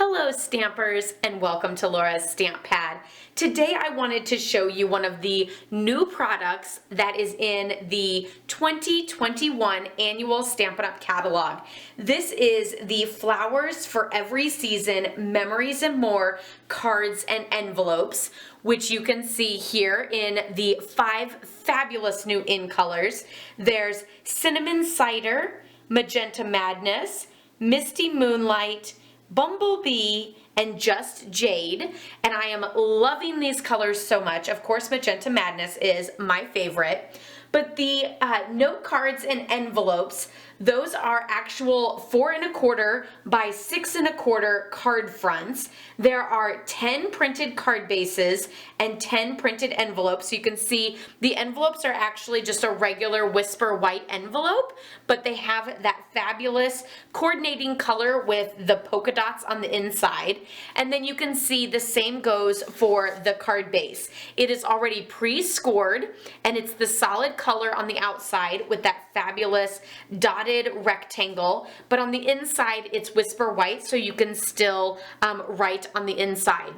Hello Stampers and welcome to Laura's Stamp Pad. Today I wanted to show you one of the new products that is in the 2021 annual Stampin' Up! Catalog. This is the Flowers for Every Season Memories and More cards and envelopes, which you can see here in the 5 fabulous new in colors. There's Cinnamon Cider, Magenta Madness, Misty Moonlight, Bumblebee, and Just Jade, and I am loving these colors so much. Of course, Magenta Madness is my favorite, but the note cards and envelopes, those are actual 4 1/4 by 6 1/4 card fronts. There are 10 printed card bases and 10 printed envelopes. So you can see the envelopes are actually just a regular Whisper white envelope, but they have that fabulous coordinating color with the polka dots on the inside. And then you can see the same goes for the card base. It is already pre-scored and it's the solid color on the outside with that fabulous dotted rectangle, but on the inside it's Whisper white, so you can still write on the inside.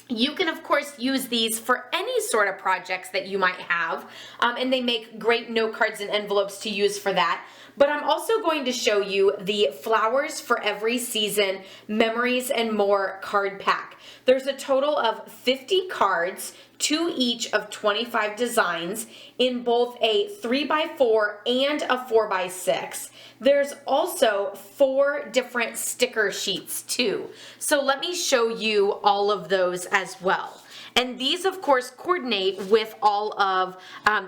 You can of course use these for any sort of projects that you might have, and they make great note cards and envelopes to use for that. But I'm also going to show you the Flowers for Every Season Memories and More card pack. There's a total of 50 cards, 2 each of 25 designs in both a 3x4 and a 4x6. There's also 4 different sticker sheets too. So let me show you all of those as well. And these, of course, coordinate with all of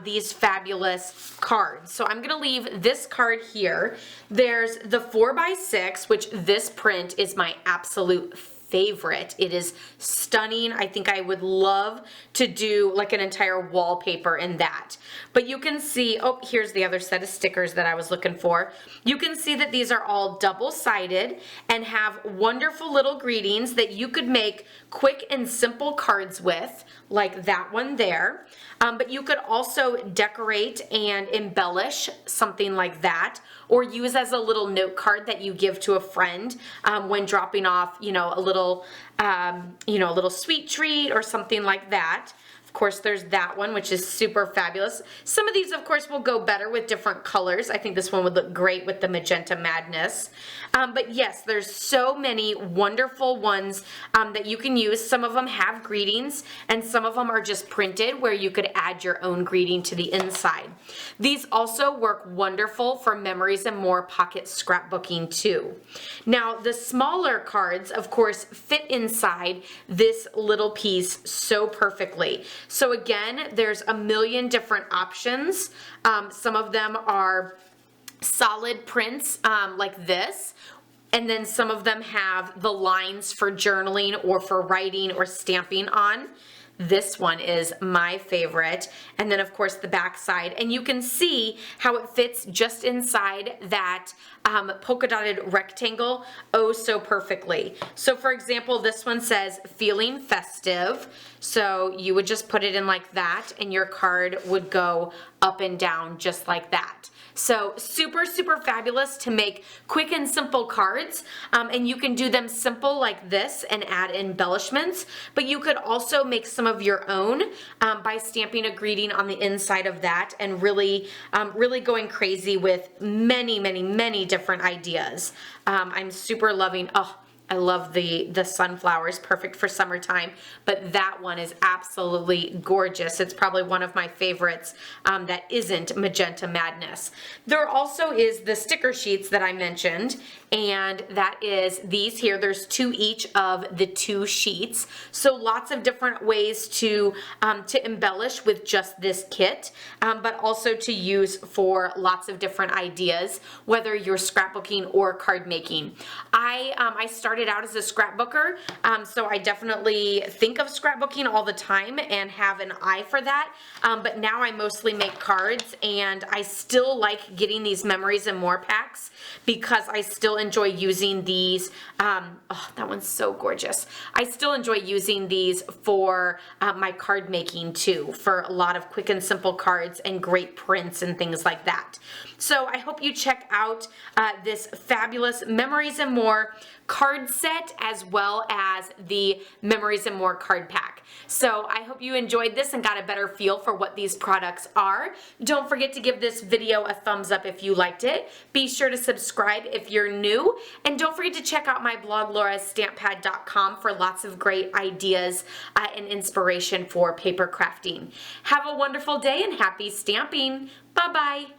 these fabulous cards. So I'm going to leave this card here. There's the 4x6, which this print is my absolute favorite. It is stunning. I think I would love to do like an entire wallpaper in that. But you can see, oh, here's the other set of stickers that I was looking for. You can see that these are all double-sided and have wonderful little greetings that you could make quick and simple cards with, like that one there. But you could also decorate and embellish something like that, or use as a little note card that you give to a friend when dropping off, a little, a little sweet treat or something like that. Of course, there's that one, which is super fabulous. Some of these, of course, will go better with different colors. I think this one would look great with the Magenta Madness. But yes, there's so many wonderful ones that you can use. Some of them have greetings, and some of them are just printed where you could add your own greeting to the inside. These also work wonderful for Memories and More pocket scrapbooking too. Now, the smaller cards, of course, fit inside this little piece so perfectly. So again, there's a million different options. Some of them are solid prints like this, and then some of them have the lines for journaling or for writing or stamping on. This one is my favorite. And then of course the back side, and you can see how it fits just inside that polka dotted rectangle oh so perfectly. So for example, this one says feeling festive. So you would just put it in like that and your card would go up and down just like that. So super, super fabulous to make quick and simple cards, and you can do them simple like this and add embellishments, but you could also make some of your own by stamping a greeting on the inside of that and really, really going crazy with many, many, many different ideas. I'm super loving, oh, I love the sunflowers, perfect for summertime, but that one is absolutely gorgeous. It's probably one of my favorites that isn't Magenta Madness. There also is the sticker sheets that I mentioned, and that is these here. There's 2 each of the 2 sheets, so lots of different ways to embellish with just this kit, but also to use for lots of different ideas, whether you're scrapbooking or card making. I started out as a scrapbooker, so I definitely think of scrapbooking all the time and have an eye for that, but now I mostly make cards, and I still like getting these Memories and More packs because I still enjoy using these. Oh, that one's so gorgeous. I still enjoy using these for my card making too, for a lot of quick and simple cards and great prints and things like that. So I hope you check out this fabulous Memories and More card set as well as the Memories and More card pack. So I hope you enjoyed this and got a better feel for what these products are. Don't forget to give this video a thumbs up if you liked it. Be sure to subscribe if you're new, and don't forget to check out my blog laurastamppad.com for lots of great ideas and inspiration for paper crafting. Have a wonderful day and happy stamping. Bye-bye.